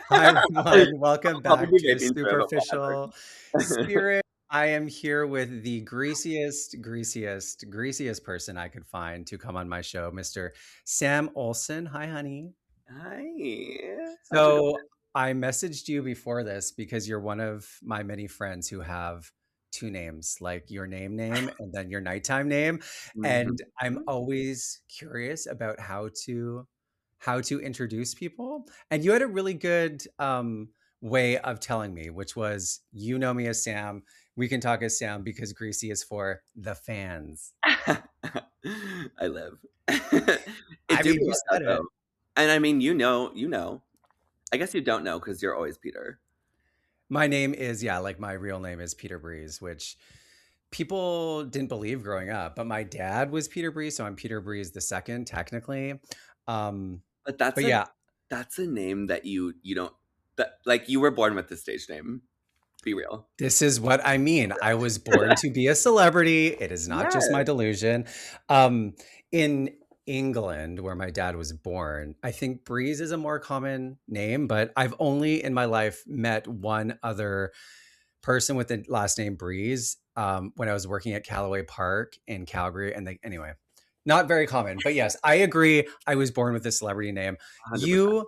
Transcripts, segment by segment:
Hi, everyone. Welcome I'll probably back be to vaping forever, whatever. Superficial Spirit. I am here with the greasiest person I could find to come on my show, Mr. Sam Olson. Hi, honey. Hi. How's it So I messaged you before this because you're one of my many friends who have two names, like your name, and then your nighttime name. going? And I'm Mhm. always curious about how to introduce people. And you had a really good way of telling me, which was you know me as Sam. We can talk as Sam because Greasy is for the fans. I live. It I do mean, be you like that said it. though. And I mean, you know. I guess you don't know because you're always Peter. My name is, yeah, like my real name is Peter Breeze, which people didn't believe growing up, but my dad was Peter Breeze, so I'm Peter Breeze the second, technically. Um, But but yeah, that's a name that you don't that like you were born with the stage name. Be real. this is what I mean. I was born to be a celebrity. It is not just my Yes. delusion. In England, where my dad was born, I think Breeze is a more common name, but I've only in my life met one other person with the last name Breeze when I was working at Callaway Park in Calgary. And anyway, not very common, but yes, I agree. I was born with a celebrity name. 100%.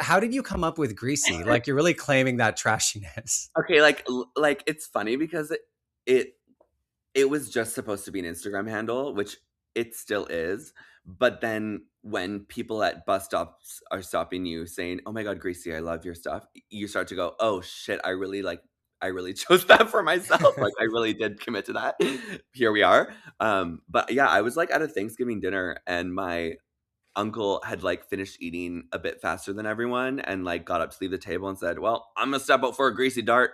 How did you come up with Greasy? Like you're really claiming that trashiness. Okay, like it's funny because it it was just supposed to be an Instagram handle, which it still is. But then when people at bus stops are stopping you saying, "Oh my God, Greasy, I love your stuff," you start to go, "Oh shit, I really chose that for myself. Like I really did commit to that." Here we are. But yeah, I was like at a Thanksgiving dinner and my uncle had like finished eating a bit faster than everyone and like got up to leave the table and said, "Well, I'm gonna step out for a greasy dart."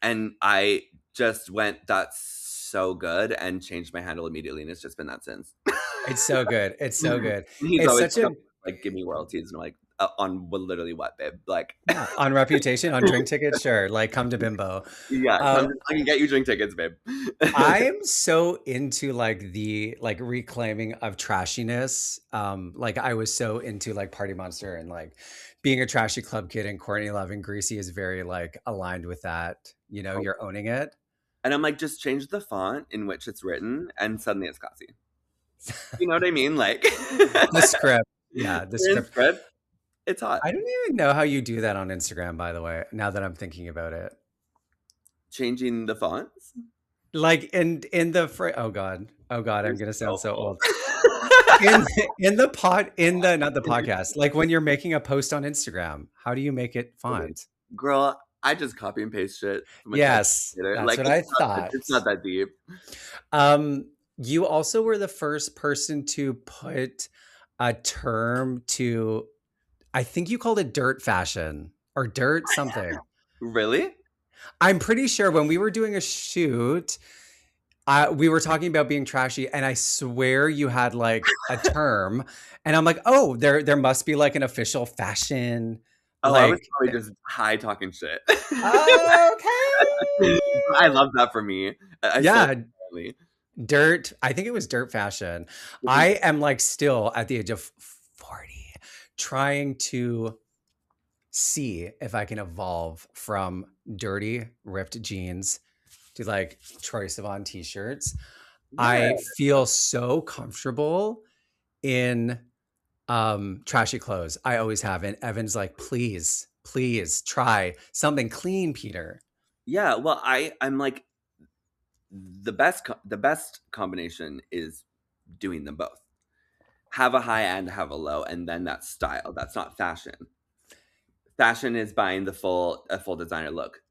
And I just went, "That's so good," and changed my handle immediately, and it's just been that since. It's so good. It's so good. He's It's always such a like, "Give me royalties," and I'm like, "On what literally what, babe?" Like, yeah, on reputation, on drink tickets, sure. Like come to Bimbo. yeah, Um, I can get you drink tickets, babe. I'm so into like the like reclaiming of trashiness. Like I was so into like Party Monster and like being a trashy club kid and Courtney Love and Greasy is very like aligned with that. You know, you're owning it. And I'm like, "Just change the font in which it's written, and suddenly it's classy." You know what I mean? Like, The script. Yeah, the you're in script. script, it's hot. I don't even know how you do that on Instagram, by the way, now that I'm thinking about it. Changing the fonts? Like in the oh god. Oh god, You're I'm gonna sound so so old. old. In the not the podcast, like when you're making a post on Instagram, how do you make it font? Girl, I just copy and paste shit from a text Yes, later. that's Like, what I thought. it's not that deep. You also were the first person to put a term to, I think you called it dirt fashion or dirt something. Really? I'm pretty sure when we were doing a shoot, we were talking about being trashy, and I swear you had like a term, and I'm like, oh, there must be like an official fashion, Oh, I was like, probably just high talking shit. okay, I love that for me. I stole yeah, it apparently. dirt. I think it was dirt fashion. This is I am like still at the age of 40, trying to see if I can evolve from dirty ripped jeans to like Troye Sivan t-shirts. yeah. I feel so comfortable in trashy clothes. I always have. And Evan's like, please try something clean, Peter. Yeah, well, I'm like the best combination is doing them both. Have a high and have a low, and then that's style. That's not fashion. Fashion is buying a full designer look.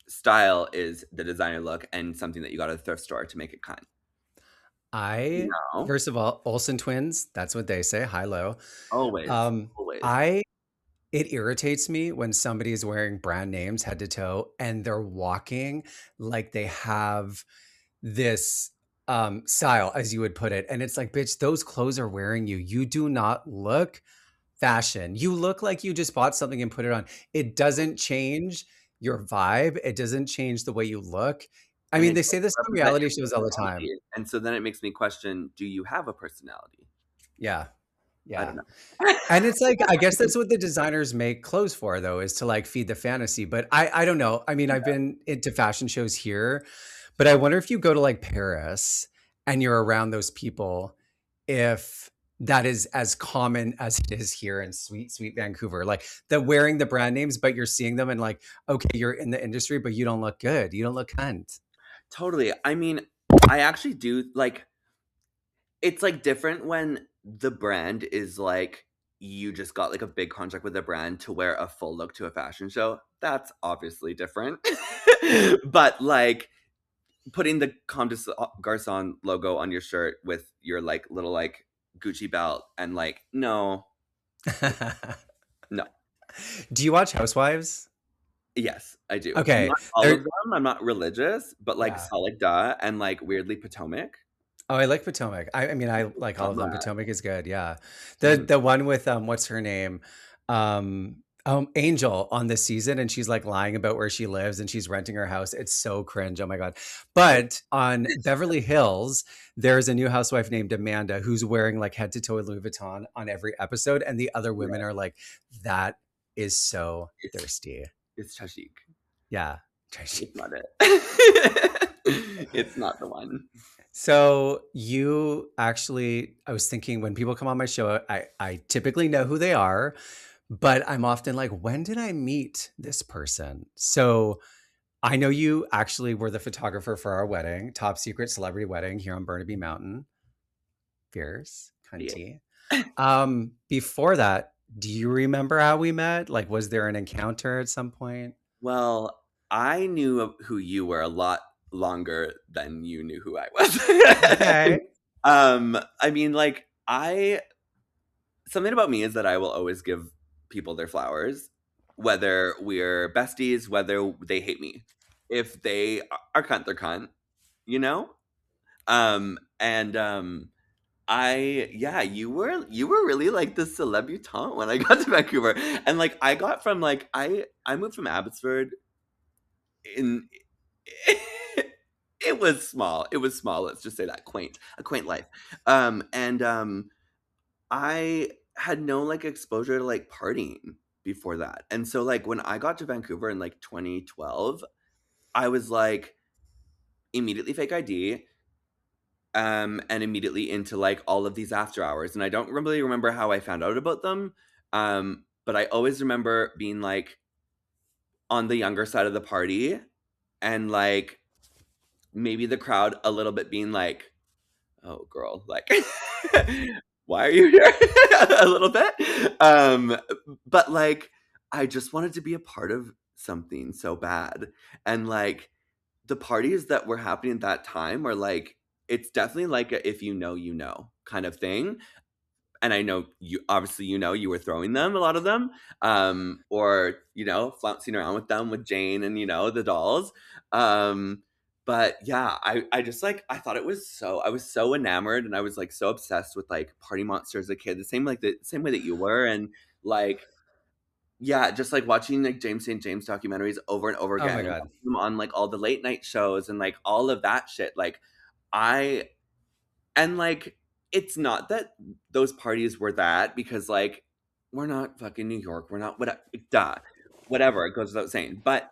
Style is the designer look and something that you got at a thrift store to make it kind. You I know? First of all, Olsen twins, that's what they say, high low. Always, always. I It irritates me when somebody is wearing brand names head to toe and they're walking like they have this style, as you would put it. And it's like, bitch, those clothes are wearing you. You do not look fashion. You look like you just bought something and put it on. It doesn't change your vibe. It doesn't change the way you look. I And mean, it they say doesn't this on represent reality your shows all the time. personality. And so then it makes me question, do you have a personality? Yeah. I don't Yeah. know. And it's like, I guess that's what the designers make clothes for, though, is to like feed the fantasy. But I don't know. I mean, I've been into fashion shows here, but I wonder if you go to like Paris and you're around those people, if that is as common as it is here in sweet, sweet Vancouver. Like the wearing the brand names, but you're seeing them and like, okay, you're in the industry, but you don't look good. You don't look cunt. Totally. I mean, I actually do like it's like different when the brand is like you just got like a big contract with a brand to wear a full look to a fashion show. That's obviously different. But like putting the Comme des Garçons logo on your shirt with your like little like Gucci belt and like no, no. Do you watch Housewives? Yes, I do. Okay. Not all of There, them. I'm not religious, but like yeah. Solid Duh and like weirdly Potomac. Oh, I like Potomac. I mean, I like all Love of them. that. Potomac is good. Yeah. Mhm. The one with what's her name? Angel on this season, and she's like lying about where she lives and she's renting her house. It's so cringe. Oh my God. But on Beverly Hills, there's a new housewife named Amanda who's wearing like head to toe Louis Vuitton on every episode, and the other women Yeah, are like, that is so it's thirsty. it's Tashik. Yeah. It's not it. It's not the one. So you actually, I was thinking when people come on my show, I typically know who they are, but I'm often like, when did I meet this person? So I know you actually were the photographer for our wedding, top secret celebrity wedding here on Burnaby Mountain. Fierce, Yeah. cunty. Before that, do you remember how we met? Like, was there an encounter at some point? Well, I knew of who you were a lot longer than you knew who I was. Okay. I mean, like, I something about me is that I will always give people their flowers, whether we're besties, whether they hate me. If they are cunt, they're cunt, you know? And yeah, you were really like the celebutante when I got to Vancouver. And like I got from like I moved from Abbotsford in it was small. It was small, let's just say that quaint, a quaint life. And I had no like exposure to like partying before that. And so like when I got to Vancouver in like 2012, I was like immediately fake ID, and immediately into like all of these after hours. And I don't really remember how I found out about them. But I always remember being like on the younger side of the party and like maybe the crowd a little bit being like, "Oh, girl, like, why are you here?" A little bit. But like, I just wanted to be a part of something so bad, and like the parties that were happening at that time were like, it's definitely like a if you know kind of thing. And I know you obviously you were throwing them, a lot of them, or flouncing around with them with Jane and the dolls. Um, but yeah, I just like I thought it was so I was so enamored and I was like so obsessed with like Party Monster as a kid, the same way that you were, and like yeah, just like watching like James St. James documentaries over and over Oh again my and God. watching them on like all the late night shows and like all of that shit. Like I and, like, it's not that those parties were that because, like, we're not fucking New York, we're not duh, whatever, it goes without saying, but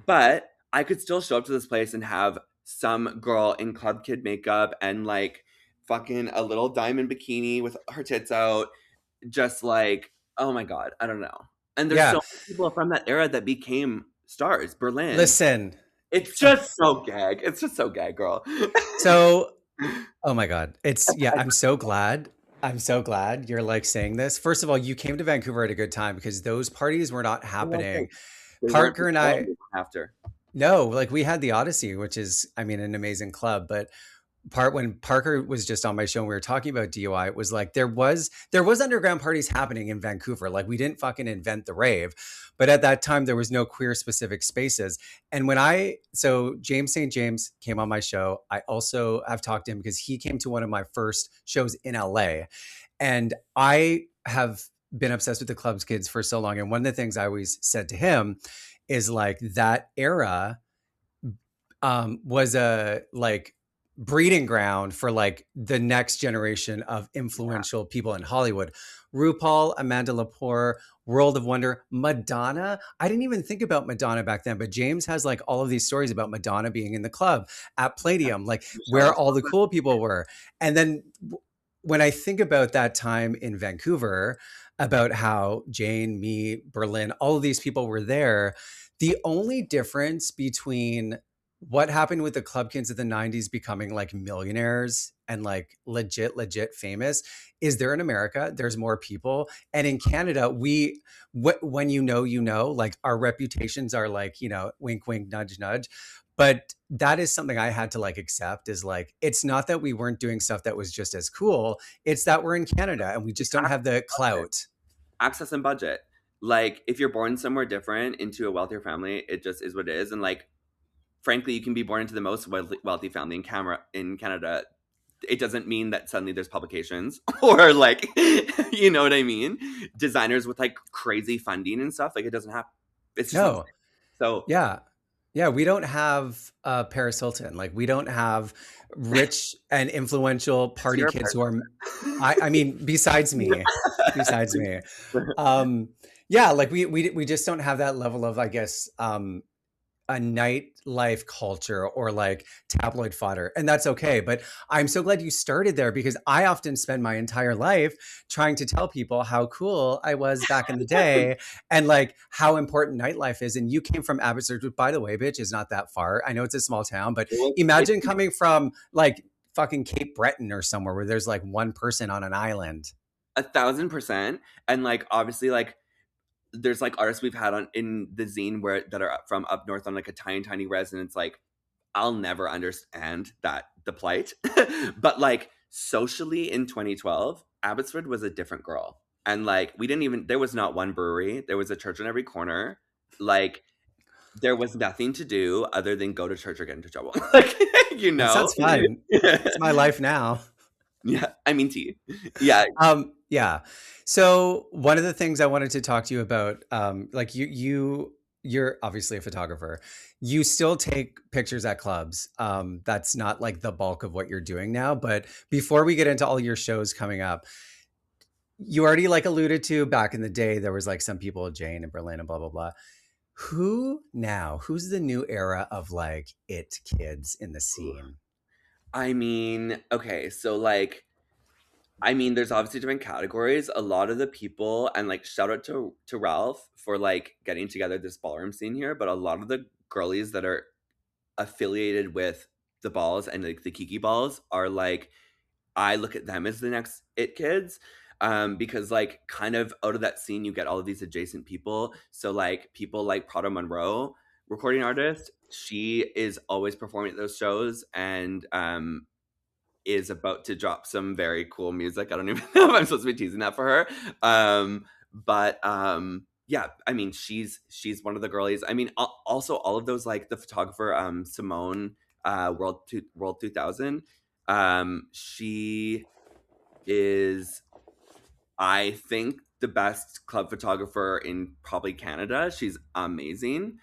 I could still show up to this place and have some girl in club kid makeup and, like, fucking a little diamond bikini with her tits out, just like, oh my god, I don't know, and there's Yeah. so many people from that era that became stars, Berlin. Listen. It's just so gag, girl. So oh my God. It's yeah, I'm so glad. I'm so glad you're like saying this. First of all, you came to Vancouver at a good time because those parties were not They happening. wasn't. They weren't Parker and before, I, they were after. no, like we had the Odyssey, which is, I mean, an amazing club, but part when Parker was just on my show and we were talking about DUI, it was like there was underground parties happening in Vancouver. Like we didn't fucking invent the rave, but at that time there was no queer specific spaces. And so James St. James came on my show. I also have talked to him because he came to one of my first shows in LA. And I have been obsessed with the clubs kids for so long. And one of the things I always said to him is like that era was a like breeding ground for like the next generation of Yeah. influential people in Hollywood. RuPaul, Amanda Lepore, World of Wonder, Madonna. I didn't even think about Madonna back then, but James has like all of these stories about Madonna being in the club at Yeah. Palladium, like Michelle where all was the cool people were. And then when I think about that time in Vancouver, about how Jane, me, Berlin, all of these people were there, the only difference between what happened with the club kids of the 90s becoming like millionaires and like legit famous is there in America there's more people, and in Canada when like our reputations are like, wink wink nudge nudge. But that is something I had to like accept, is like it's not that we weren't doing stuff that was just as cool, it's that we're in Canada and we it's just don't have the clout. access and budget. Like, if you're born somewhere different into a wealthier family, it just is what it is. And like, frankly, you can be born into the most wealthy family in Canada. It doesn't mean that suddenly there's publications or like, you know what I mean? Designers with like crazy funding and stuff. Like, it doesn't happen. It's just not the No. same. So Yeah. Yeah, we don't have Paris Hilton. Like we don't have rich and influential party you're a kids who are person. I mean besides me. Um yeah, like we just don't have that level of, I guess, a nightlife culture or like tabloid fodder, and that's okay. But I'm so glad you started there, because I often spend my entire life trying to tell people how cool I was back in the day and like how important nightlife is. And you came from Abbotsford, which, by the way, bitch, is not that far. I know it's a small town, but It's imagine coming from like fucking Cape Breton or somewhere where there's like one person on an island. 1,000%. And like, obviously, like, there's like artists we've had on in the zine where that are from up north on like a tiny residence. Like, I'll never understand that the plight. But like, socially in 2012, Abbotsford was a different girl. And like, we didn't even there was not one brewery. There was a church on every corner. Like, there was nothing to do other than go to church or get into trouble. Like, you That know? sounds fun. It's my life now. Yeah, I mean tea. Yeah. Yeah. So one of the things I wanted to talk to you about, like you're obviously a photographer. You still take pictures at clubs. That's not like the bulk of what you're doing now. But before we get into all your shows coming up, you already like alluded to back in the day, there was like some people, Jane and Berlin and blah, blah, blah. Who's the new era of like it kids in the scene? I mean, okay, so like, I mean, there's obviously different categories. A lot of the people, and like, shout out to Ralph for like getting together this ballroom scene here, but a lot of the girlies that are affiliated with the balls and like the Kiki balls are like, I look at them as the next it kids. Because like, kind of out of that scene, you get all of these adjacent people. So like, people like Prada Monroe, recording artist, she is always performing at those shows, and is about to drop some very cool music. I don't even know if I'm supposed to be teasing that for her. But yeah, I mean, she's one of the girlies. I mean, also all of those, like the photographer Simone, World 2000. She is, I think, the best club photographer in probably Canada. She's amazing.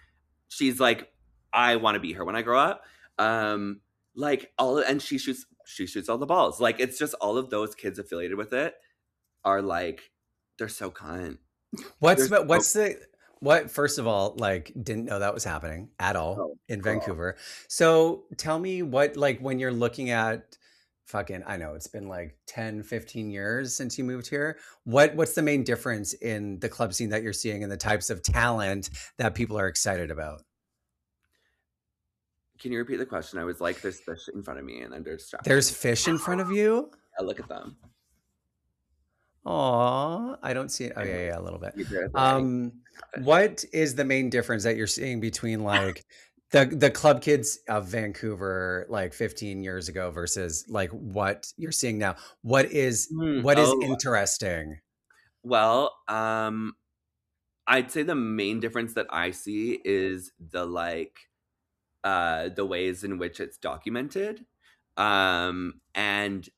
She's like, I want to be her when I grow up. Um, like, all, and she shoots all the balls. Like, it's just all of those kids affiliated with it are like, they're so kind. What's They're the so, what's the what first of all, like didn't know that was happening at all oh, in girl. Vancouver. So tell me what, like when you're looking at fucking, I know it's been like 10, 15 years since you moved here. What's the main difference in the club scene that you're seeing and the types of talent that people are excited about? Can you repeat the question? I was like, there's fish in front of me and they're distracting There's me. fish in front of you? I look at them. Aw, I don't see it. Oh I yeah, know. yeah, a little bit. They're thriving. Um, Fish. what is the main difference that you're seeing between like the club kids of Vancouver like 15 years ago versus like what you're seeing now? What is Oh, interesting? well, I'd say the main difference that I see is the ways in which it's documented, and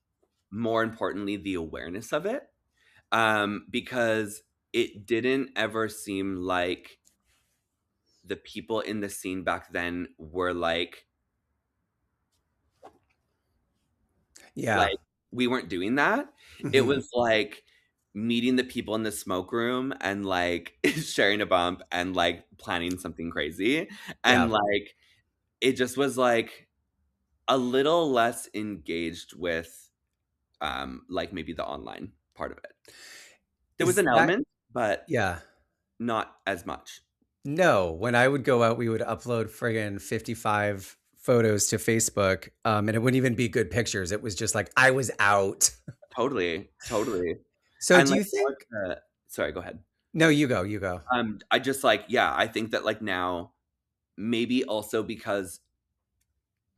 more importantly, the awareness of it, because it didn't ever seem like the people in the scene back then were like Yeah. Like, we weren't doing that. It Mhm. was, like, meeting the people in the smoke room and, like, sharing a bump and, like, planning something crazy, and, Yeah. like, it just was, like, a little less engaged with, like, maybe the online part of it. There was Is an that element, but yeah. not as much. No, when I would go out, we would upload friggin' 55 photos to Facebook, and it wouldn't even be good pictures. It was just like, I was out. Totally, totally. So And, do like, you more think the sorry, go ahead. No, you go, you go. I just, like yeah, I think that, like, now maybe also because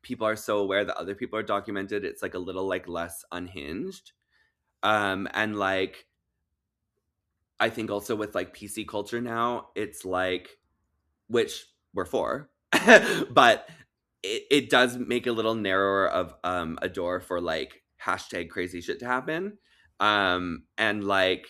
people are so aware that other people are documented, it's, like, a little, like, less unhinged. And, like, I think also with, like, PC culture now, it's, like which we're for, but it does make a little narrower of, a door for, like, hashtag crazy shit to happen. And, like,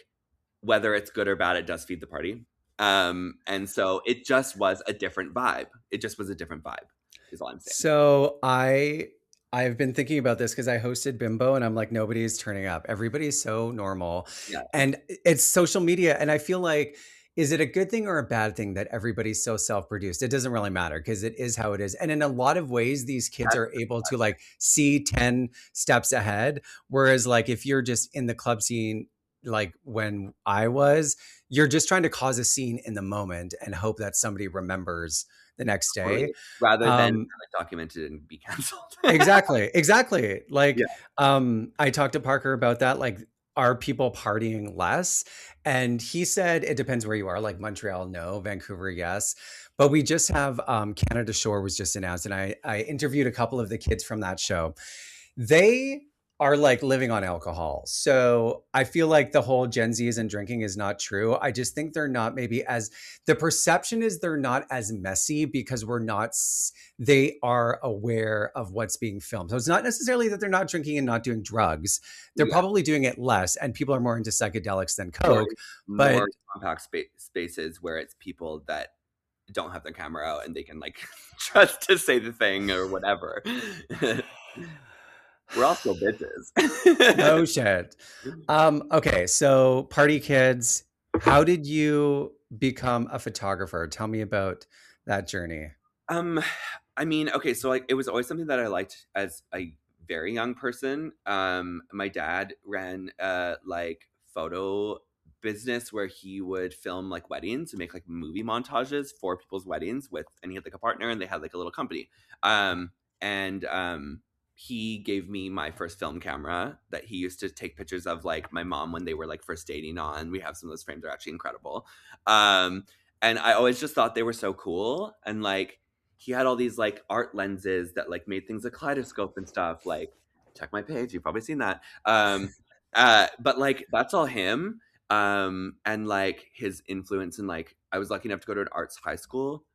whether it's good or bad, it does feed the party. And so it just was a different vibe. It just was a different vibe, is all I'm saying. So I've been thinking about this because I hosted Bimbo and I'm like, nobody's turning up. Everybody's so normal. Yeah, And it's social media. And I feel like, is it a good thing or a bad thing that everybody's so self-produced? It doesn't really matter because it is how it is. And in a lot of ways, these kids that's are able to like see 10 steps ahead. Whereas like if you're just in the club scene, like when I was, you're just trying to cause a scene in the moment and hope that somebody remembers the next day. totally. Rather than have Um, it documented and be canceled. Exactly, exactly. Yeah, Like, I talked to Parker about that, like, are people partying less? And he said it depends where you are, like Montreal, no, Vancouver, yes. But we just have Canada Shore was just announced, and I interviewed a couple of the kids from that show. They are like living on alcohol. So I feel like the whole Gen Z isn't drinking is not true. I just think they're not maybe as the perception is they're not as messy because they are aware of what's being filmed. So it's not necessarily that they're not drinking and not doing drugs. They're yeah. probably doing it less and people are more into psychedelics than Or Coke. more But compact spaces where it's people that don't have their camera out and they can, like, trust to say the thing or whatever. We're all still bitches. no shit. Okay, so party kids, how did you become a photographer? Tell me about that journey. Um, I mean, okay, so, like, it was always something that I liked as a very young person. My dad ran a, like, photo business where he would film, like, weddings and make, like, movie montages for people's weddings and he had, like, a partner and they had, like, a little company. And he gave me my first film camera that he used to take pictures of, like, my mom when they were, like, first dating on. We have some of those frames, they're actually incredible. Um, and I always just thought they were so cool, and, like, he had all these, like, art lenses that, like, made things a kaleidoscope and stuff, like, check my page, you've probably seen that. But, like, that's all him, and, like, his influence and, like I was lucky enough to go to an arts high school,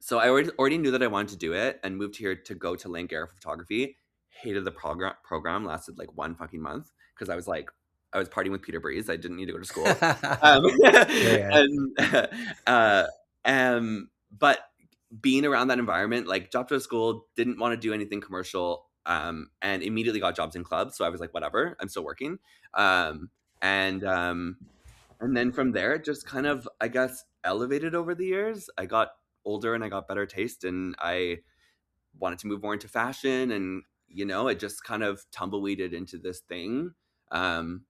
so I already knew that I wanted to do it and moved here to go to Langara Photography. Hated the program, lasted, like, 1 fucking month because I was, like I was partying with Peter Breeze, I didn't need to go to school. Um, Yeah, yeah. and, uh, but being around that environment, like, dropped out of school, didn't wanna do anything commercial, and immediately got jobs in clubs, so I was like, "Whatever, I'm still working." Um, and, um, and then from there, it just kind of, I guess, elevated over the years. I got older and I got better taste, and I wanted to move more into fashion, and, it just kind of tumbleweeded into this thing. Um,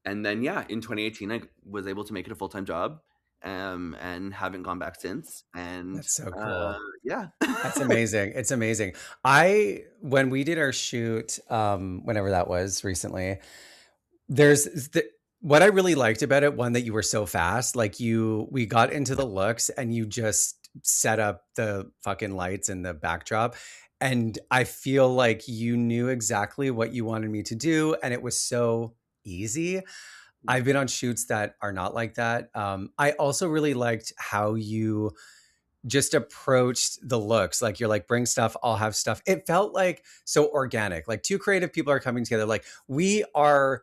and then, yeah, in 2018, I was able to make it a full-time job, and haven't gone back since, and, That's so cool. yeah. That's amazing. It's amazing. I when we did our shoot, whenever that was recently, there's the what I really liked about it, one, that you were so fast, like we got into the looks and you just set up the fucking lights and the backdrop. And I feel like you knew exactly what you wanted me to do. And it was so easy. I've been on shoots that are not like that. I also really liked how you just approached the looks. Like you're like, bring stuff, I'll have stuff. It felt like so organic. Like two creative people are coming together. Like we are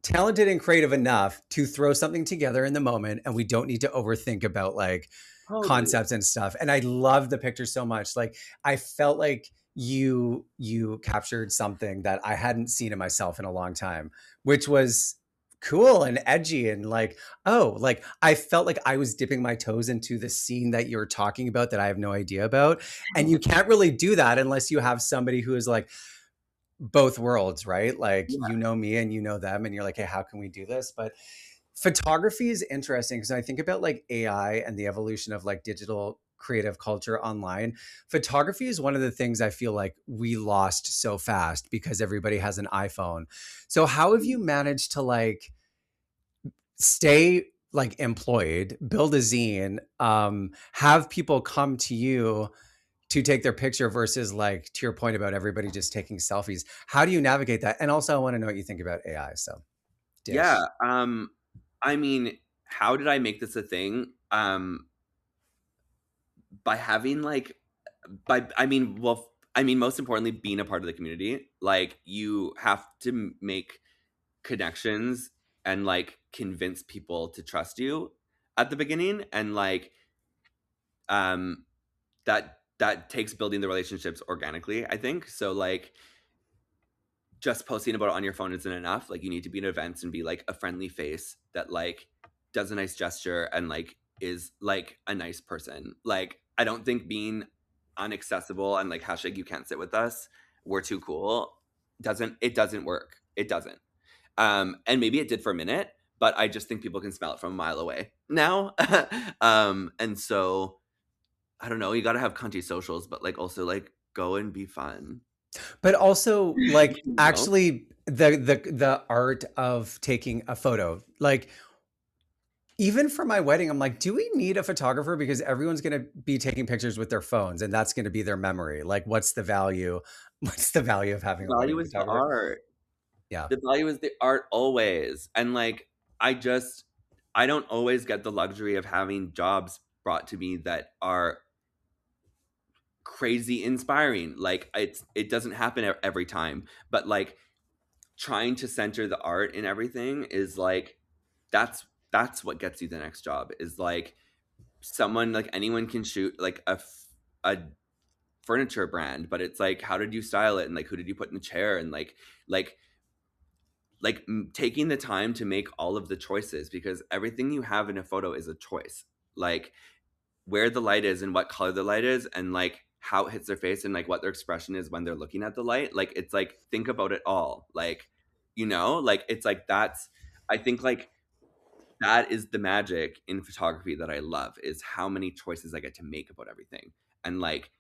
talented and creative enough to throw something together in the moment and we don't need to overthink about like Totally. concepts and stuff. And I love the picture so much. Like I felt like you captured something that I hadn't seen in myself in a long time, which was cool and edgy and like, oh, like I felt like I was dipping my toes into the scene that you're talking about that I have no idea about. And you can't really do that unless you have somebody who is like both worlds, right? Like Yeah. you know me and you know them and you're like, hey, how can we do this? But photography is interesting because I think about like AI and the evolution of like digital creative culture online. Photography is one of the things I feel like we lost so fast because everybody has an iPhone. So how have you managed to like stay like employed, build a zine, have people come to you to take their picture versus like to your point about everybody just taking selfies? How do you navigate that? And also I want to know what you think about AI. So Yeah, dish. I mean, how did I make this a thing? By having, like by I mean, well, I mean, most importantly, being a part of the community. Like, you have to make connections and, like, convince people to trust you at the beginning, and, like, um, that takes building the relationships organically, I think. So, like, just posting about it on your phone isn't enough. Like, you need to be in events and be like a friendly face that like does a nice gesture and like is like a nice person. Like, I don't think being unaccessible and like hashtag you can't sit with us, we're too cool, doesn't work. It doesn't. And maybe it did for a minute, but I just think people can smell it from a mile away now. And so I don't know, you gotta have cunty socials, but like also like go and be fun. But also like You know? actually the art of taking a photo. Like even for my wedding, I'm like, do we need a photographer? Because everyone's going to be taking pictures with their phones and that's going to be their memory. Like, what's the value? What's the value of having a Value wedding is the photographer? art. Yeah. The value is the art always. And like I just I don't always get the luxury of having jobs brought to me that are crazy inspiring. Like it doesn't happen every time, but like trying to center the art in everything is like that's what gets you the next job. Is like someone like anyone can shoot like a furniture brand, but it's like how did you style it and like who did you put in the chair and like taking the time to make all of the choices, because everything you have in a photo is a choice. Like where the light is and what color the light is and like how it hits their face and like what their expression is when they're looking at the light. Like it's like think about it all. Like, like it's like that's I think like that is the magic in photography that I love, is how many choices I get to make about everything. And like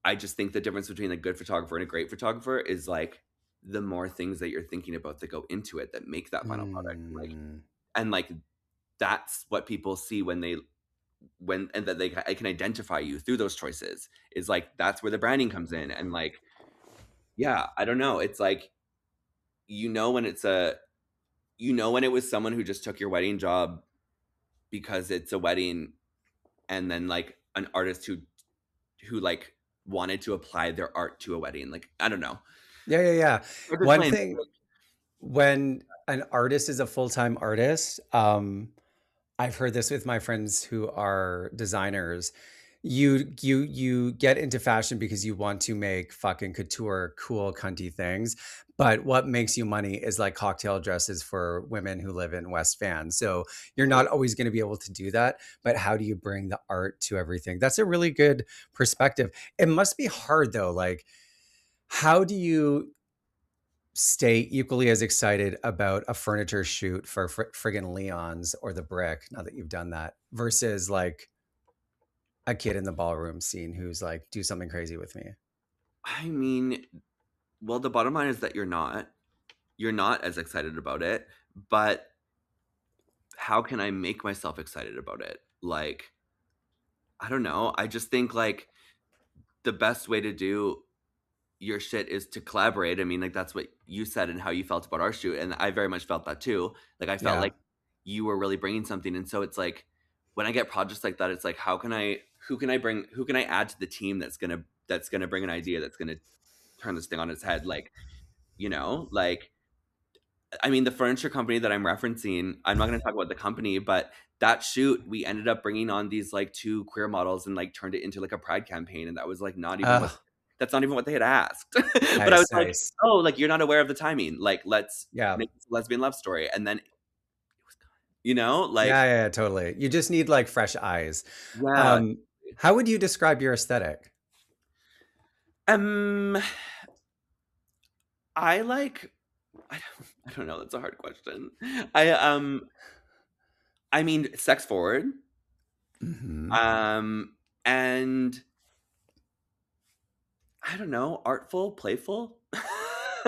I just think the difference between a good photographer and a great photographer is like the more things that you're thinking about that go into it that make that final product. Like, Mm. and like that's what people see when they when and that they I can identify you through those choices, is like that's where the branding comes in. And like, yeah, I don't know. It's like when it's a when it was someone who just took your wedding job because it's a wedding, and then like an artist who like wanted to apply their art to a wedding. Like, I don't know. Yeah, yeah, yeah. Hard to One explain. thing when an artist is a full-time artist, I've heard this with my friends who are designers. You get into fashion because you want to make fucking couture, cool, cunty things. But what makes you money is like cocktail dresses for women who live in West Van. So you're not always going to be able to do that. But how do you bring the art to everything? That's a really good perspective. It must be hard though. Like, how do you stay equally as excited about a furniture shoot for friggin' Leon's or the Brick, now that you've done that, versus like a kid in the ballroom scene who's like, do something crazy with me. I mean, well, the bottom line is that you're not as excited about it, but how can I make myself excited about it? Like, I don't know. I just think like the best way to do your shit is to collaborate. I mean, like that's what you said and how you felt about our shoot, and I very much felt that too. Like I felt Yeah. like you were really bringing something, and so it's like when I get projects like that, it's like who can I add to the team that's gonna bring an idea that's gonna turn this thing on its head. Like, like I mean, the furniture company that I'm referencing, I'm not going to talk about the company, but that shoot, we ended up bringing on these like two queer models and like turned it into like a pride campaign. And that was like not even what Oh. that's not even what they had asked. But I was Nice, like, nice. "Oh, like, you're not aware of the timing. Like, let's Yeah. make this a lesbian love story." And then it was gone. You know? Yeah, Like, yeah, yeah, totally. You just need, like, fresh eyes. yeah. Um, how would you describe your aesthetic? Um, I like I don't know, that's a hard question. I mean, sex forward, Mhm. um, and I don't know, artful, playful?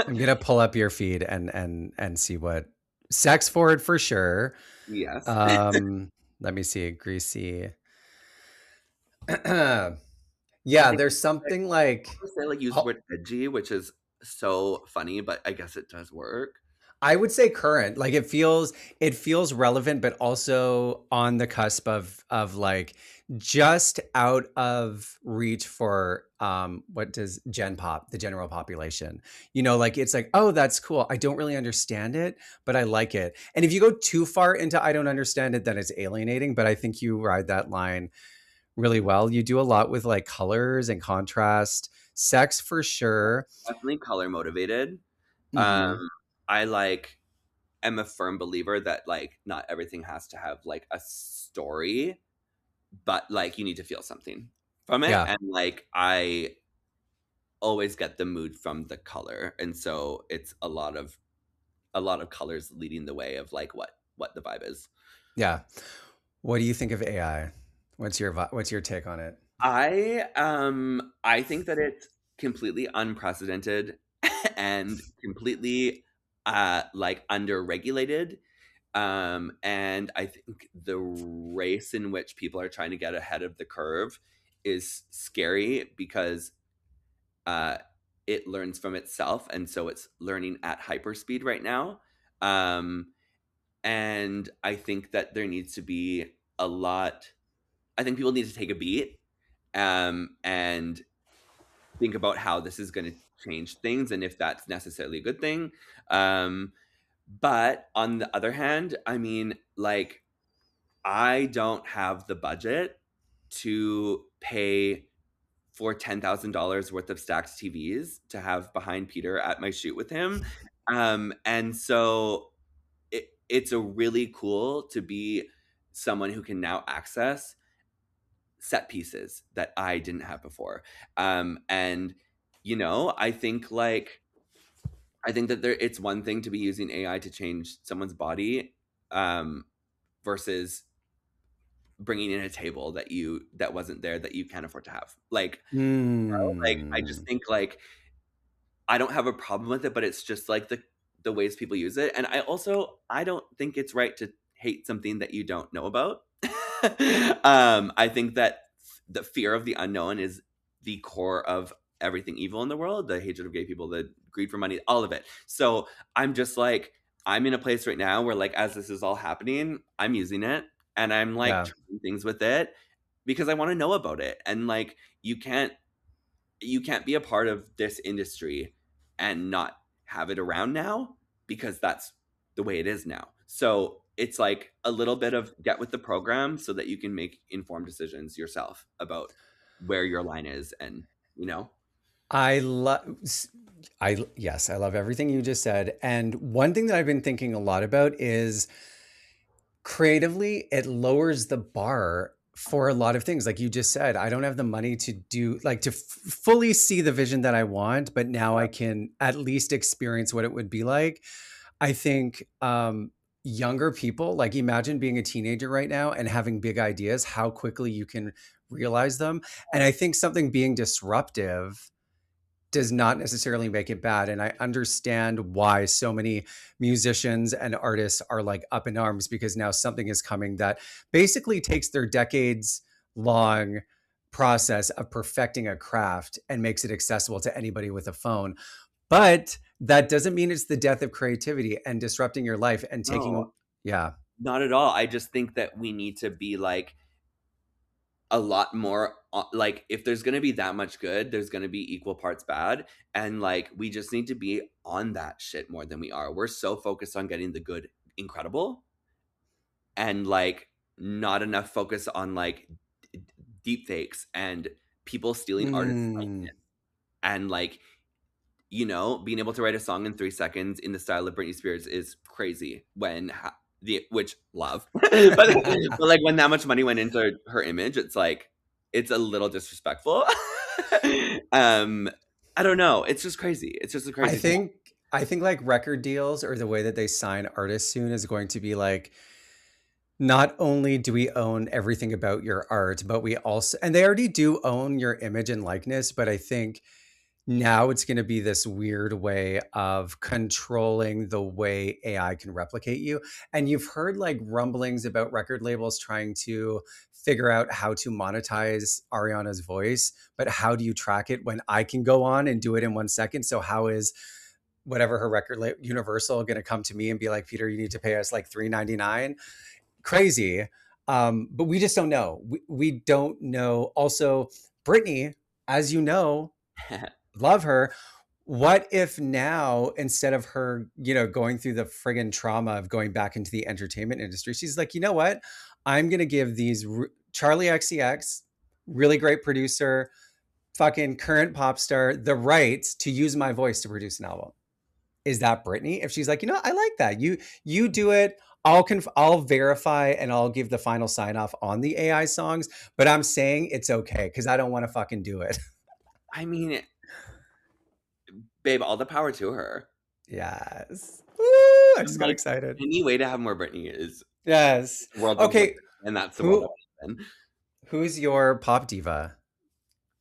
I'm gonna pull up your feed and see what sex forward for sure. Yes. Um, let me see, Greasy. I Yeah, think there's something like I say, like, use the oh, word edgy, which is so funny, but I guess it does work. I would say current. Like it feels relevant, but also on the cusp of like just out of reach for what does Gen Pop, the general population. You know, like it's like, oh, that's cool. I don't really understand it, but I like it. And if you go too far into I don't understand it, then it's alienating. But I think you ride that line really well. You do a lot with like colors and contrast, sex for sure. Definitely color motivated. Um, Hmm. I, like, am a firm believer that, like, not everything has to have, like, a story, but, like, you need to feel something from it, Yeah. and, like, I always get the mood from the color, and so it's a lot of colors leading the way of, like, what the vibe is. Yeah. What do you think of AI? What's your take on it? I think that it's completely unprecedented and completely, like, underregulated, and I think the race in which people are trying to get ahead of the curve is scary because, uh, it learns from itself, and so it's learning at hyperspeed right now, um, and I think that there needs to be a lot I think people need to take a beat, and think about how this is gonna change things and if that's necessarily a good thing. Um, but on the other hand, I mean, like, I don't have the budget to pay for $10,000 worth of stacked TVs to have behind Peter at my shoot with him. And so it's a really cool to be someone who can now access set pieces that I didn't have before. And you know, I think that it's one thing to be using AI to change someone's body, um, versus bringing in a table that wasn't there that you can't afford to have. Like, I just Mm. think, like, I don't have a problem with it, but it's just, like, the ways people use it, and I don't think it's right to hate something that you don't know about. I think that the fear of the unknown is the core of everything evil in the world, the hatred of gay people, the greed for money, all of it. So, I'm just, like, I'm in a place right now where, like, as this is all happening, I'm using it, and I'm, like, Yeah. trying things with it because I wanna know about it, and, like, you can't be a part of this industry and not have it around now because that's the way it is now. So it's like a little bit of get with the program so that you can make informed decisions yourself about where your line is and, you know? I love yes, I love everything you just said. And one thing that I've been thinking a lot about is creatively, it lowers the bar for a lot of things. Like you just said, I don't have the money to do like to fully see the vision that I want, but now I can at least experience what it would be like. I think younger people, like imagine being a teenager right now and having big ideas, how quickly you can realize them. And I think something being disruptive does not necessarily make it bad. And I understand why so many musicians and artists are like up in arms because now something is coming that basically takes their decades long process of perfecting a craft and makes it accessible to anybody with a phone. But that doesn't mean it's the death of creativity and disrupting your life and No, taking, yeah. not at all. I just think that we need to be like a lot more like if there's going to be that much good, there's going to be equal parts bad, and like we just need to be on that shit more than we are. We're so focused on getting the good incredible and like not enough focus on like deep fakes and people stealing artists' Mm. likeness. and like, you know, being able to write a song in 3 seconds in the style of Britney Spears is crazy. The which love, but like when that much money went into her image, it's like it's a little disrespectful. um, I don't know. It's just crazy. It's just a I crazy thing. think I think like record deals or the way that they sign artists soon is going to be like, not only do we own everything about your art, but we also, and they already do own your image and likeness, but I think now it's going to be this weird way of controlling the way AI can replicate you. And you've heard like rumblings about record labels trying to figure out how to monetize Ariana's voice, but how do you track it when I can go on and do it in 1 second? So how is whatever her Universal going to come to me and be like, Peter, you need to pay us like $3.99? Crazy. But we just don't know. We don't know. Also, Britney, as you know, love her. What if now, instead of her, going through the friggin' trauma of going back into the entertainment industry, she's like, you know what? I'm going to give these Charlie XCX, really great producer, fucking current pop star, the rights to use my voice to produce an album. Is that Britney? If she's like, I like that. You do it. I'll verify and I'll give the final sign off on the AI songs, but I'm saying it's okay because I don't want to fucking do it. I mean, babe, all the power to her. Yes. Woo, I I'm just got like, excited. any way to have more Britney is Yes. the world of Okay. Britney, and that's the world I Who live in. who's your pop diva?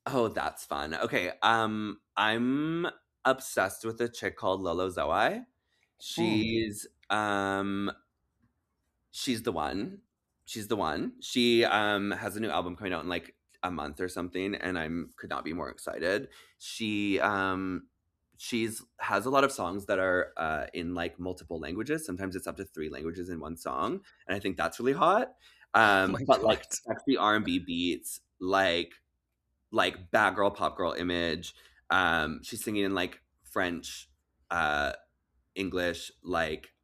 Oh, that's fun. Okay, I'm obsessed with a chick called Lolo Zoe. Hmm. She's, she's the one. She's the one. She, has a new album coming out in, like, a month or something, and I'm could not be more excited. She, she's has a lot of songs that are, in, like, multiple languages. Sometimes it's up to 3 languages in one song, and I think that's really hot. Oh my But, god. like, sexy R&B beats, like bad girl, pop girl image. She's singing in like French, uh, English, like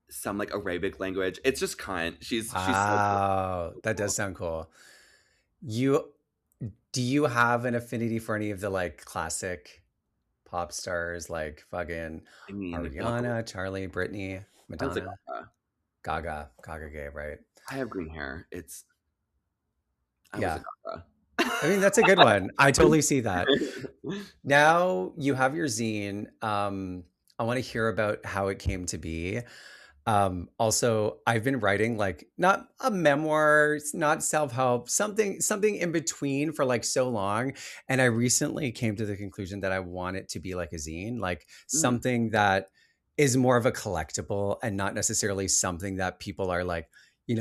some like Arabic language. It's just cunt. She's so Wow. That does cool. sound cool. You Do you have an affinity for any of the like classic pop stars like fucking I mean, Gaga. Ariana, Charlie, Britney, I was a Madonna, Gaga. Gaga gay, right? I have green hair. It's I was a Yeah. Gaga. I mean, that's a good one. I totally see that. Now you have your zine. I want to hear about how it came to be. Also, I've been writing like not a memoir, it's not self-help, something in between for like so long. And I recently came to the conclusion that I want it to be like a zine, like Mm, something that is more of a collectible and not necessarily something that people are like,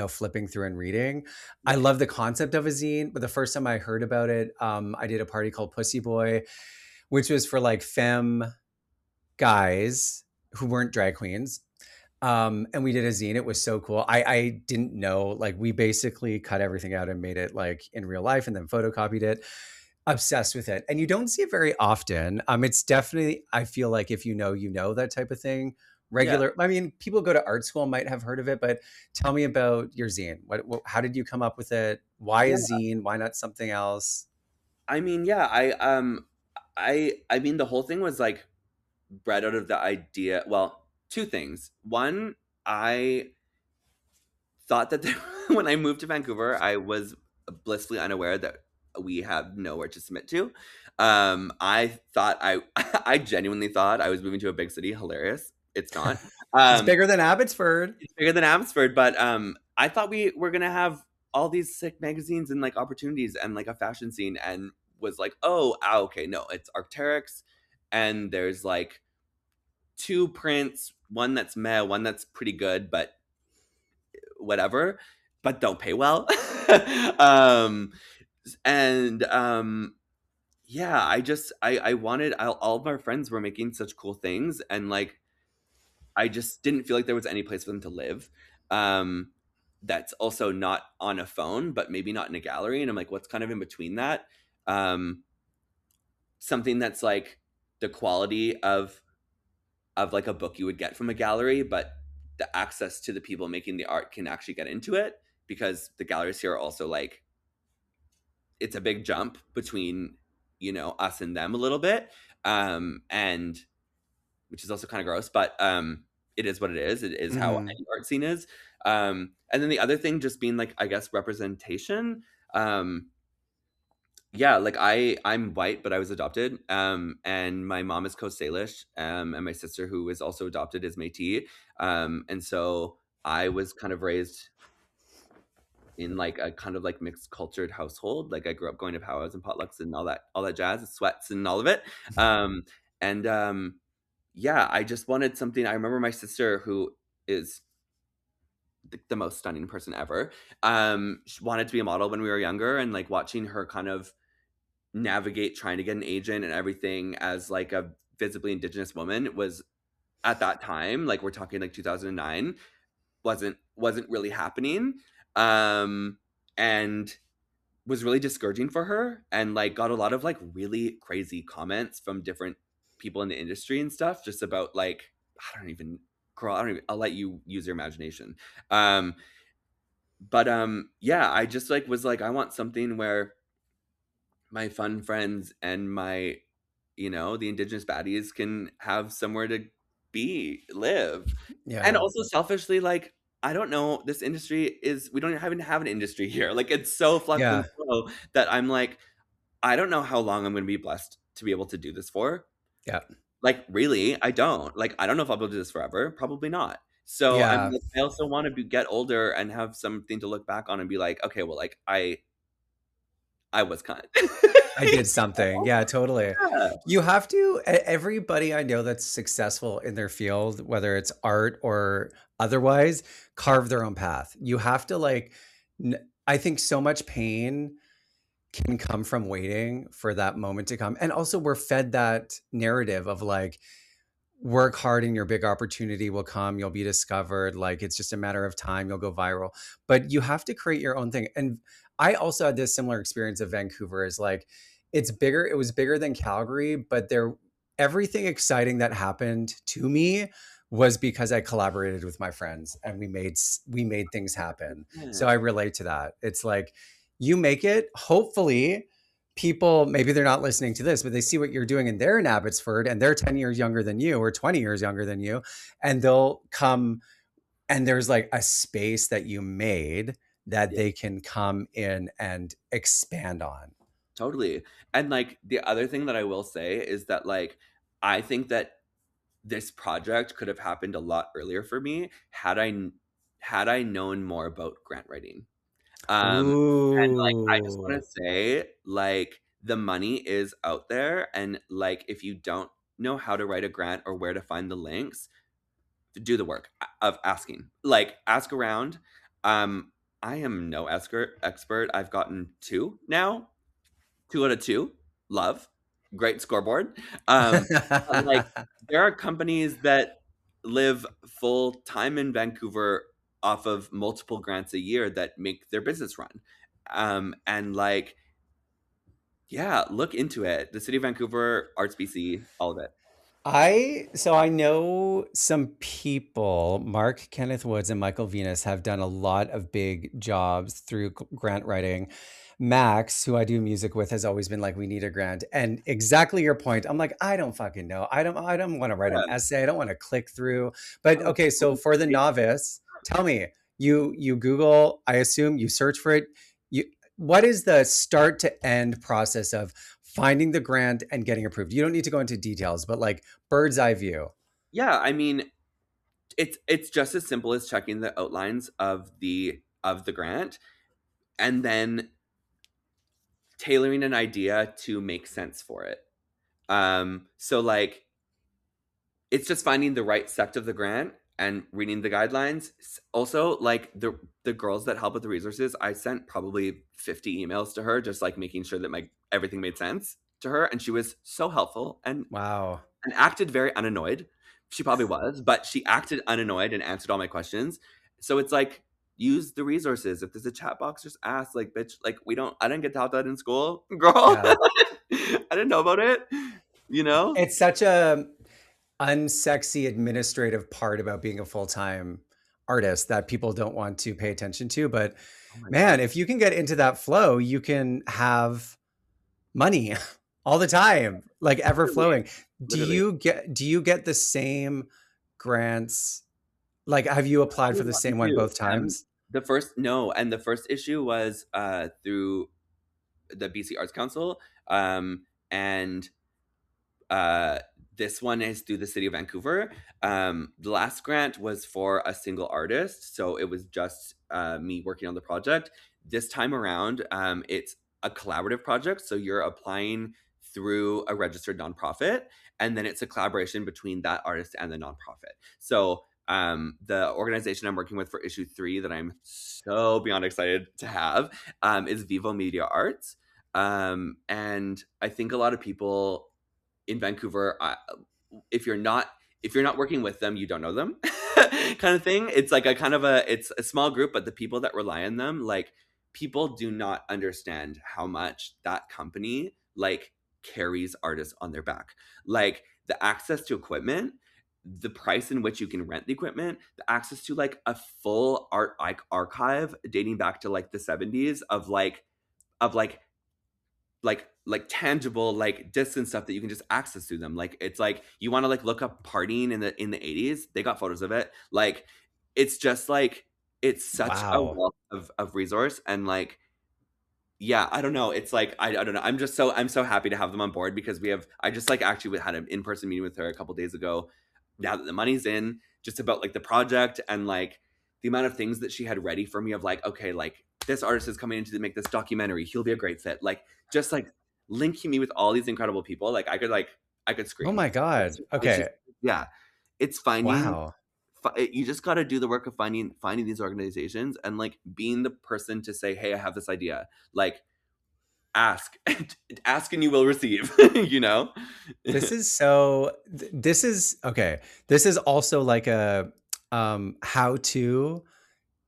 flipping through and reading. I right. love the concept of a zine, but the first time I heard about it, I did a party called Pussy Boy, which was for like femme guys who weren't drag queens. And we did a zine. It was so cool. I didn't know, like we basically cut everything out and made it like in real life and then photocopied it. Obsessed with it. And you don't see it very often. It's definitely, I feel like if you know that type of thing. Yeah. Regular, I mean, people go to art school might have heard of it, but tell me about your zine. How did you come up with it? Why a Yeah. zine? Why not something else? I mean, yeah, I mean the whole thing was like bred out of the idea, well, two things. One, I thought that there, when I moved to Vancouver, I was blissfully unaware that we have nowhere to submit to. I thought I genuinely thought I was moving to a big city. Hilarious. It's not. It's Um, bigger than Abbotsford. it's bigger than Abbotsford, but I thought we were gonna have all these sick magazines and like opportunities and like a fashion scene, and was like, oh, okay, no, it's Arc'teryx, and there's like two prints, one that's meh, one that's pretty good, but whatever, but don't pay well. um, and yeah, I wanted all of our friends were making such cool things, and like I just didn't feel like there was any place for them to live. Um, that's also not on a phone, but maybe not in a gallery. And I'm like, what's kind of in between that? Um, Something that's like the quality of like a book you would get from a gallery, but the access to the people making the art can actually get into it, because the galleries here are also like, it's a big jump between, us and them a little bit. And which is also kind of gross, but it is what it is. It is how Mhm. any art scene is. And then the other thing just being like, I guess, representation. Um, yeah, like I'm white, but I was adopted. And my mom is Coast Salish, and my sister, who is also adopted, is Métis. And so I was kind of raised in like a kind of like mixed cultured household. Like I grew up going to powwows and potlucks and all that jazz, sweats and all of it. Um, and Yeah, I just wanted something. I remember my sister, who is the most stunning person ever, she wanted to be a model when we were younger, and like watching her kind of navigate trying to get an agent and everything as like a visibly indigenous woman was at that time, like we're talking like 2009, wasn't really happening. And was really discouraging for her, and like got a lot of like really crazy comments from different people in the industry and stuff, just about like, I don't even, girl, I don't even, I'll let you use your imagination. Um but Yeah, I just like was like, I want something where my fun friends and my, the indigenous baddies can have somewhere to live. And Yeah. also selfishly, like, I don't know, this industry is, we don't even have an industry here. Like, it's so flux and Yeah. flow that I'm like, I don't know how long I'm going to be blessed to be able to do this for. Yeah. Like, really, I don't. Like, I don't know if I'll be able to do this forever. Probably not. So I'm Yeah. like, I also want to get older and have something to look back on and be like, okay, well, like I was kind. I did something. Yeah, totally. Yeah. You have to everybody I know that's successful in their field, whether it's art or otherwise, carve their own path. You have to like I think so much pain can come from waiting for that moment to come. And also we're fed that narrative of like work hard and your big opportunity will come, you'll be discovered, like it's just a matter of time, you'll go viral. But you have to create your own thing. And I also had this similar experience of Vancouver is like it's bigger, it was bigger than Calgary, but there everything exciting that happened to me was because I collaborated with my friends and we made things happen. So Yeah. I relate to that. It's like you make it, hopefully people, maybe they're not listening to this, but they see what you're doing and they're in Abbotsford and they're 10 years younger than you or 20 years younger than you. And they'll come and there's like a space that you made that Yeah, they can come in and expand on. totally. And like the other thing that I will say is that like I think that this project could have happened a lot earlier for me had I known more about grant writing. And like I just want Ooh. to say, like, the money is out there, and like if you don't know how to write a grant or where to find the links, do the work of asking. Like, ask around. Um, I am no expert. I've gotten two now, 2 out of 2. Love. Great scoreboard. But, like, there are companies that live full time in Vancouver off of multiple grants a year that make their business run. And, like, yeah, look into it. The City of Vancouver, Arts BC, all of it. I know some people, Mark Kenneth Woods and Michael Venus have done a lot of big jobs through grant writing. Max, who I do music with, has always been like, we need a grant. And exactly your point. I'm like, I don't fucking know. I don't want to write an Yeah. essay. I don't want to click through. But Oh, okay, so totally. for the novice, tell me, you Google, I assume you search for it. You what is the start to end process of finding the grant and getting approved? You don't need to go into details, but like bird's eye view. Yeah, I mean, it's just as simple as checking the outlines of the grant, and then tailoring an idea to make sense for it. So like it's just finding the right sect of the grant and reading the guidelines. Also, like the girls that help with the resources, I sent probably 50 emails to her, just like making sure that my everything made sense to her, and she was so helpful Wow. and acted very unannoyed. She probably was, but she acted unannoyed and answered all my questions. So it's like, use the resources. If there's a chat box, just ask. Like, bitch, like I didn't get taught that in school, girl. Yeah. I didn't know about it. You know? It's such a unsexy administrative part about being a full-time artist that people don't want to pay attention to. But Oh my god. man, if you can get into that flow, you can have money. all the time, like ever Literally, flowing. literally. Do you get the same grants? Like, have you applied I for the want same one to. both times? The first no, and the first issue was through the BC Arts Council, and uh, this one is through the city of Vancouver. The last grant was for a single artist, so it was just me working on the project. This time around, it's a collaborative project, so you're applying through a registered nonprofit, and then it's a collaboration between that artist and the nonprofit. So the organization I'm working with for issue 3 that I'm so beyond excited to have is Vivo Media Arts. And I think a lot of people in Vancouver, if you're not if you're not working with them, you don't know them, kind of thing. It's like a kind of a it's a small group, but the people that rely on them, like people do not understand how much that company like carries artists on their back. Like the access to equipment, the price in which you can rent the equipment, the access to like a full art like archive dating back to like the 70s of like tangible like discs and stuff that you can just access through them. Like it's like you want to like look up partying in the 80s, they got photos of it. Like it's just like it's such a Wow. wealth of resource. And like yeah, I don't know. It's like I don't know. I'm so happy to have them on board because we have I just like actually had an in-person meeting with her a couple days ago. Now that the money's in, just about like the project and like the amount of things that she had ready for me of like, okay, like this artist is coming in to make this documentary. He'll be a great fit. Like just like linking me with all these incredible people. Like I could Oh scream. my God. It's just Okay. yeah. It's finding Wow. you just got to do the work of finding these organizations and like being the person to say, hey, I have this idea. Like ask ask and you will receive, you know. This is okay. This is also like a how to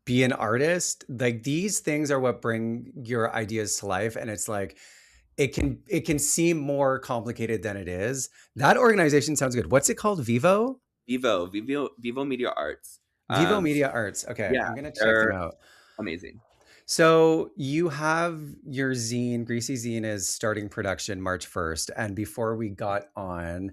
be an artist. Like these things are what bring your ideas to life, and it's like it can seem more complicated than it is. That organization sounds good. What's it called? Vivo Media Arts. Vivo um Media Arts. Okay, yeah, I'm gonna check them they're out. amazing. So you have your zine, Greasy Zine is starting production March 1st. And before we got on,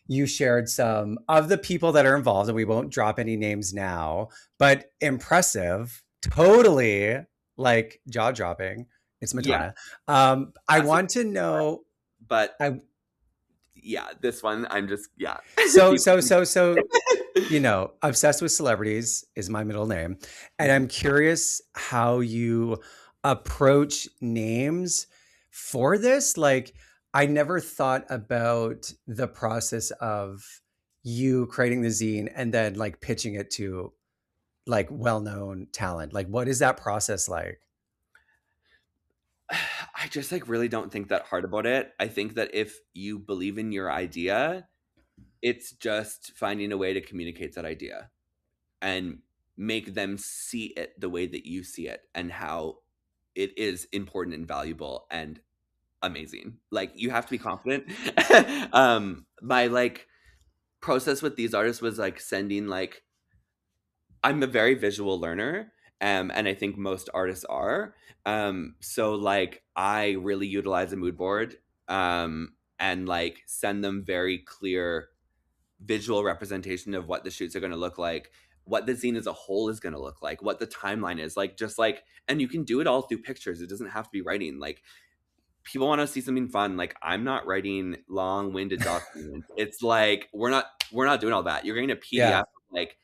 you shared some of the people that are involved, and we won't drop any names now, but impressive, totally like jaw dropping. It's Yeah, Madonna. I that's a want to know. but I yeah, this one I'm just yeah. so You- so so so you know, obsessed with celebrities is my middle name. And Mhm. I'm curious how you approach names for this. Like, I never thought about the process of you creating the zine and then like pitching it to like well-known talent. Like, what is that process like? I just like really don't think that hard about it. I think that if you believe in your idea, it's just finding a way to communicate that idea and make them see it the way that you see it and how it is important and valuable and amazing. Like you have to be confident. My like process with these artists was like sending like I'm a very visual learner. And I think most artists are. So like I really utilize a mood board and like send them very clear visual representation of what the shoots are going to look like, what the zine as a whole is going to look like, what the timeline is like, just like, and you can do it all through pictures. It doesn't have to be writing. Like people want to see something fun. Like I'm not writing long-winded documents. It's like we're not doing all that. You're getting a Yeah. PDF like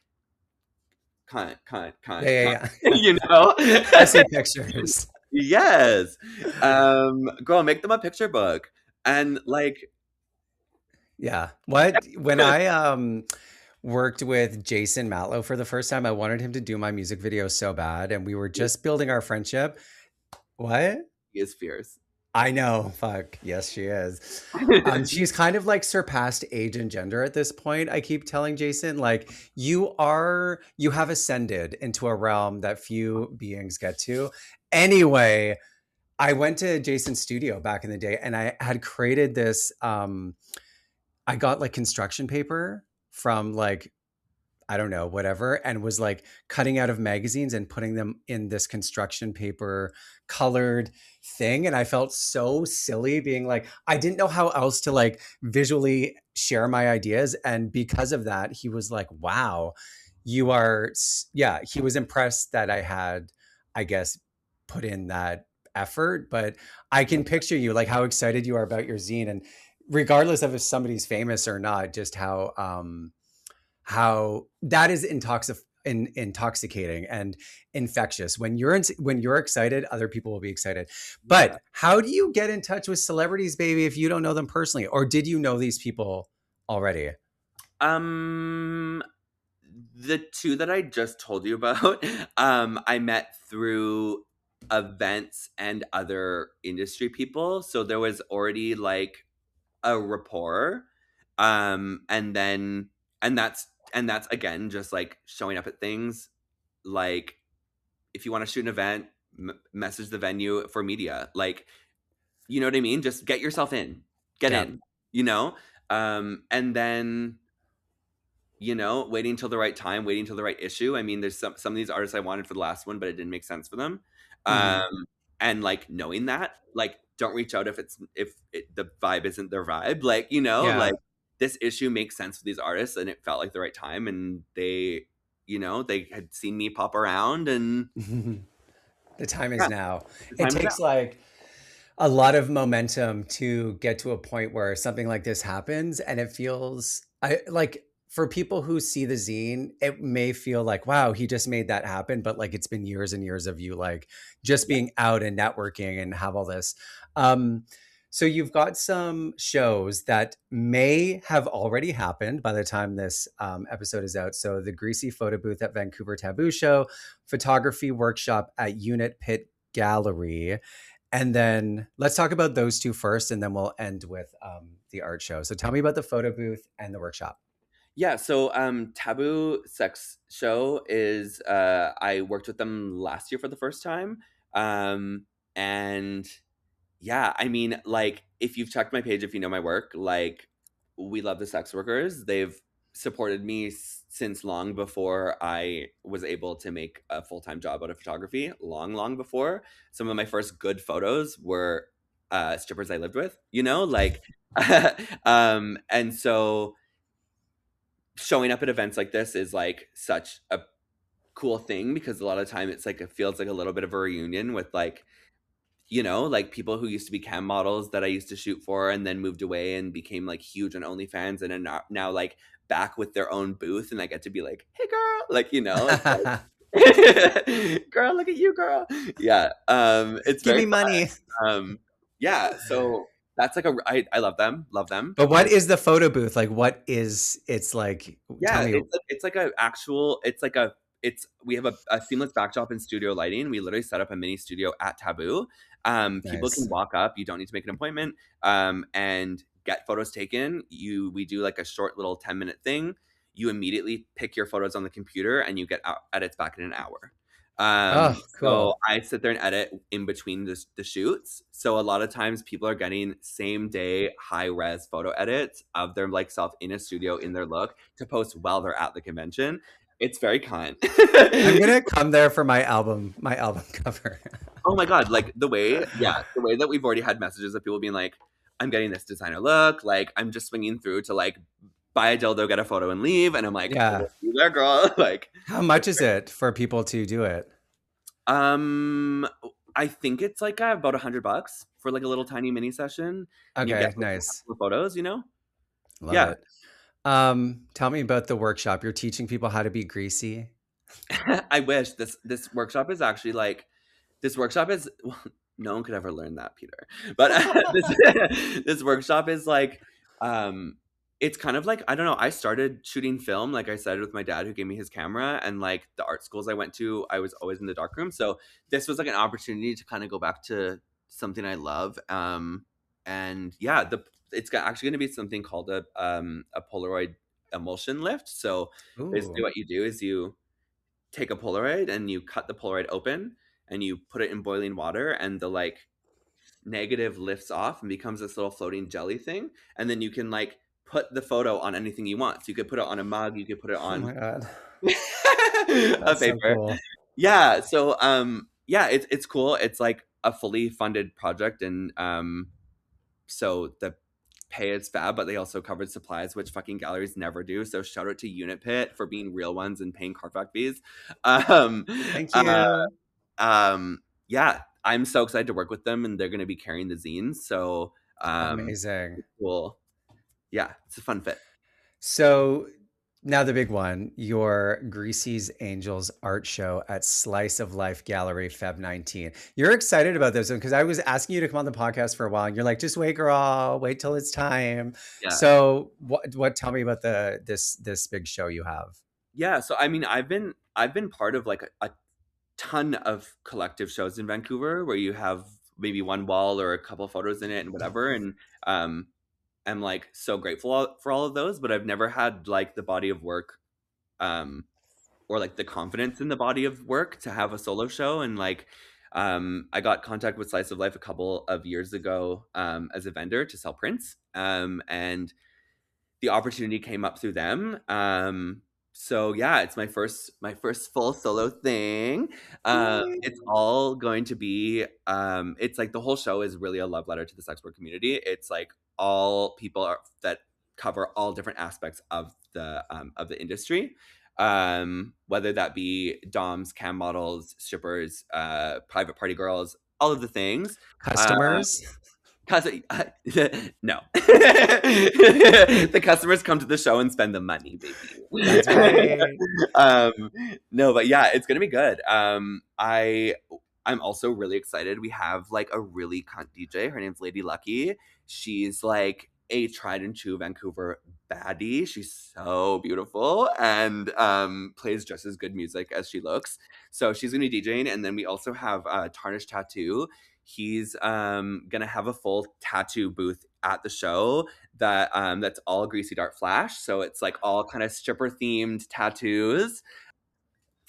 Yeah. Yeah. Yeah. you know. I see pictures. Yes. Girl, make them a picture book and like Yeah. What when I worked with Jason Matlow for the first time, I wanted him to do my music video so bad, and we were just building our friendship. What? he is fierce. I know. Fuck. Yes, she is. She's kind of like surpassed age and gender at this point. I keep telling Jason, like, you have ascended into a realm that few beings get to. Anyway, I went to Jason's studio back in the day and I had created this I got like construction paper from like I don't know, whatever, and was like cutting out of magazines and putting them in this construction paper colored thing. And I felt so silly being like, I didn't know how else to like visually share my ideas. And because of that, he was like, wow, yeah, he was impressed that I had, I guess, put in that effort. But I can picture you like how excited you are about your zine. And regardless of if somebody's famous or not, just how that is intoxicating and infectious. When you're excited, other people will be excited. Yeah. But how do you get in touch with celebrities, baby, if you don't know them personally? Or did you know these people already? Um, the 2 that I just told you about, I met through events and other industry people, so there was already, like, a rapport, and then and that's, again, just, like, showing up at things, like, if you wanna shoot an event, message the venue for media, like, you know what I mean? Just get yourself in. Get Yeah. in, you know? And then, waiting till the right time, waiting till the right issue. I mean, there's some of these artists I wanted for the last one, but it didn't make sense for them. Hmm. And like knowing that, like, don't reach out the vibe isn't their vibe. Like, Yeah. like this issue makes sense for these artists, and it felt like the right time, and they had seen me pop around, and The time is yeah, now. the It time is now. takes like a lot of momentum to get to a point where something like this happens, and it feels I like for people who see the zine, it may feel like, wow, he just made that happen, but like it's been years and years of you like just Yeah, being out and networking and have all this. um so you've got some shows that may have already happened by the time this episode is out. So the Greasy photo booth at Vancouver Taboo Show, photography workshop at Unit Pit Gallery, and then let's talk about those two first, and then we'll end with the art show. So tell me about the photo booth and the workshop. yeah. So, Taboo Sex Show is I worked with them last year for the first time, and yeah, I mean, like, if you've checked my page, if you know my work, like, we love the sex workers. They've supported me since long before I was able to make a full-time job out of photography. Long, long before. Some of my first good photos were strippers I lived with, like, and so showing up at events like this is like such a cool thing because a lot of time it's like it feels like a little bit of a reunion with like like people who used to be cam models that I used to shoot for and then moved away and became like huge on OnlyFans and are now like back with their own booth and I get to be like, hey girl, like it's like girl, look at you, girl. Yeah, it's Give very me fun. money. Yeah, so that's like I love them, love them, But what and is the photo booth like? What is it's like? Tell yeah, me. it's like a actual it's like a it's we have a seamless backdrop and studio lighting. We literally set up a mini studio at Taboo. People can Nice. walk up. You don't need to make an appointment. And get photos taken. We do like a short little 10-minute thing. You immediately pick your photos on the computer and you get edits back in an hour. Oh, So cool. I sit there and edit in between the shoots. So a lot of times people are getting same day high res photo edits of their like self in a studio in their look to post while they're at the convention. It's very kind. I'm gonna come there for my album cover. Oh my god, like the way that we've already had messages of people being like, I'm getting this designer look, like I'm just swinging through to like buy a dildo, get a photo, and leave, and I'm like, Yeah. oh, you there, girl. Like, How much is it for people to do it? um, I think it's like about $100 for like a little tiny mini session, and you get Okay, like a nice. couple of photos. Love Yeah, it. Tell me about the workshop. You're teaching people how to be greasy. I wish this workshop is actually like this workshop is well, no one could ever learn that, Peter. But this workshop is like it's kind of like I don't know, I started shooting film like I said with my dad who gave me his camera and like the art schools I went to, I was always in the darkroom. So this was like an opportunity to kind of go back to something I love. And yeah, actually going to be something called a Polaroid emulsion lift. So basically Ooh. what you do is you take a Polaroid and you cut the Polaroid open and you put it in boiling water and the like negative lifts off and becomes this little floating jelly thing. And then you can like put the photo on anything you want. So you could put it on a mug, you could put it Oh on my god. a That's so paper. cool. Yeah, so, yeah, it's cool. It's, like, a fully funded project, and, so the pay is fab, but they also covered supplies, which fucking galleries never do, so shout out to Unit Pit for being real ones and paying card fees. Um, Thank uh, you. yeah, I'm so excited to work with them, and they're gonna be carrying the zines, so, Amazing. it's cool. Yeah, it's a fun fit. So now the big one, your Greasy's Angels art show at Slice of Life Gallery, Feb 19. You're excited about this one because I was asking you to come on the podcast for a while and you're like, just wait, girl, wait till it's time. Yeah. So what tell me about this big show you have? Yeah, so, I mean, I've been part of, like, a ton of collective shows in Vancouver where you have maybe one wall or a couple photos in it and whatever, and, um, I'm, like, so grateful for all of those, but I've never had, like, the body of work, um, or, like, the confidence in the body of work to have a solo show, and, like, I got contact with Slice of Life a couple of years ago, as a vendor to sell prints, and the opportunity came up through them. So yeah, it's my first full solo thing. Yay. It's all going to be it's like the whole show is really a love letter to the sex work community. It's like all people that cover all different aspects of the industry. Whether that be doms, cam models, strippers, private party girls, all of the things. Uh, Customers? Cause no. The customers come to the show and spend the money, baby. That's right. Um, no, but yeah, it's gonna be good. I'm also really excited. We have like a really cunt DJ. Her name's Lady Lucky. She's like a tried and true Vancouver baddie. She's so beautiful and plays just as good music as she looks. So she's gonna be DJing, and then we also have Tarnished Tattoo. He's gonna have a full tattoo booth at the show that's all Greasy Dart Flash. So it's like all kind of stripper themed tattoos.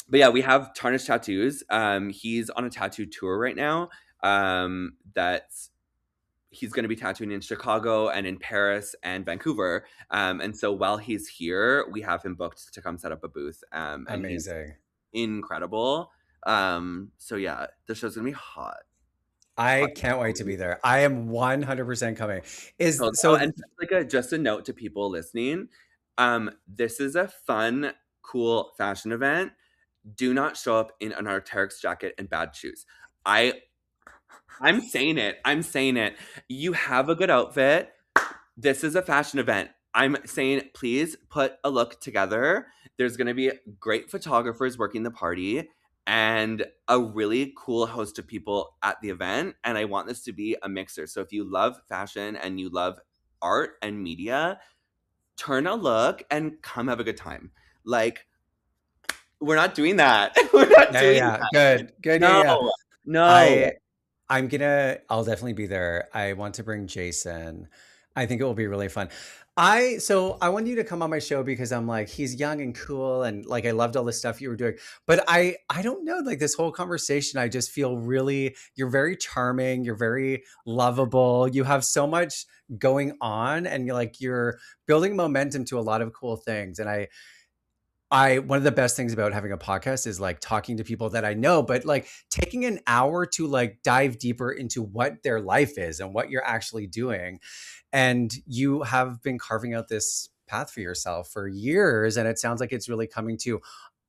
But yeah, we have Tarnished Tattoos. He's on a tattoo tour right now. That's He's going to be tattooing in Chicago and in Paris and Vancouver. And so while he's here, we have him booked to come set up a booth. And he's Amazing. incredible. So yeah, the show's gonna be hot. I Hot. can't wait to be there. I am 100% coming. Is Oh, so and just a note to people listening. This is a fun, cool fashion event. Do not show up in an Arc'teryx jacket and bad shoes. I I'm saying it. I'm saying it. You have a good outfit. This is a fashion event. I'm saying please put a look together. There's going to be great photographers working the party and a really cool host of people at the event. And I want this to be a mixer. So if you love fashion and you love art and media, turn a look and come have a good time. Like, we're not doing that. We're not yeah, yeah, doing yeah. that. Good. Good. Yeah, No, yeah. no. I I'll definitely be there. I want to bring Jason. I think it will be really fun. I want you to come on my show because I'm like, he's young and cool and like I loved all the stuff you were doing. But I don't know, like this whole conversation, I just feel really you're very charming, you're very lovable. You have so much going on and you're building momentum to a lot of cool things. And I one of the best things about having a podcast is like talking to people that I know, but like taking an hour to like dive deeper into what their life is and what you're actually doing. And you have been carving out this path for yourself for years. And it sounds like it's really coming to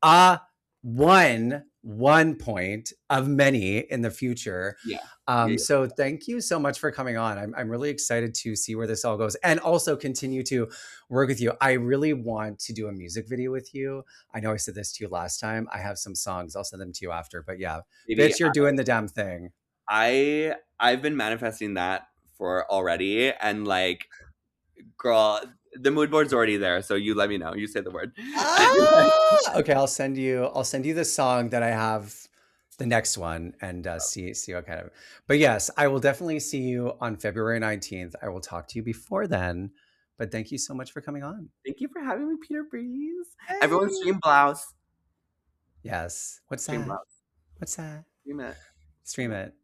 a one point of many in the future. Yeah. Yeah. So thank you so much for coming on. I'm really excited to see where this all goes and also continue to work with you. I really want to do a music video with you. I know I said this to you last time. I have some songs. I'll send them to you after. But yeah, Maybe bitch, you're doing the damn thing. I've been manifesting that for already, and like, girl, the mood board's already there. So you let me know. You say the word. Okay, I'll send you the song that I have the next one and see what kind of. But yes, I will definitely see you on February 19th. I will talk to you before then. But thank you so much for coming on. Thank you for having me, Peter Breeze. Everyone, Hey. stream blouse. Yes. What's Stream that? blouse. What's that? Stream it. Stream it.